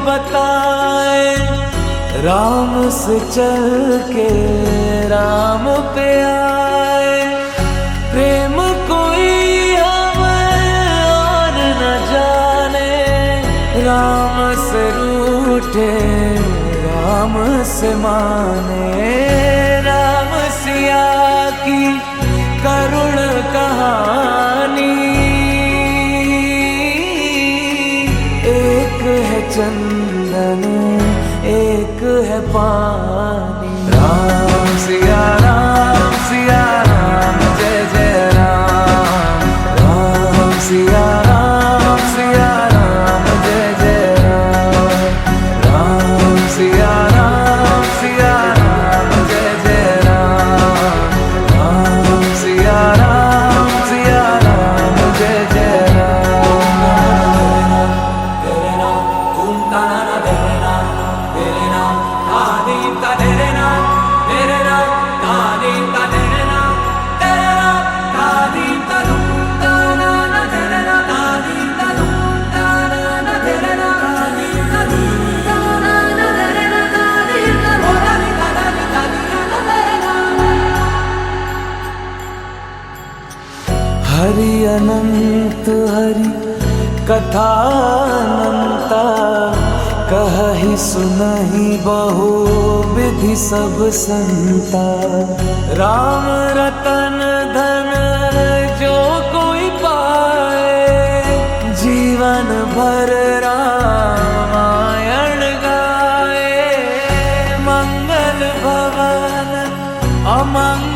बताए, राम से चल के राम पे आए। प्रेम कोई हमें और न जाने, राम से रूठे राम से माने। राम सिया की करुण कहानी, एक है चंदन एक है पानी। राम सिया राम जय जय राम। राम सिया राम जय जय राम। राम सिया राम जय जय राम। राम सिया राम जय जय राम। तेरे नाम ओम ताना तेरे नाम आदि ता तेरे नाम आदि ता तेरे नाम आदि ता ताना ना तेरे नाम आदि ता ताना ना तेरे नाम आदि ता ताना ना तेरे नाम आदि ता आदि ता तेरे नाम। हरि अनंत हरि कथा अनंता, कहहि सुनहि बहु विधि सब संता। राम रतन धन जो कोई पाए, जीवन भर रामायण गाए। मंगल भवन अमंगल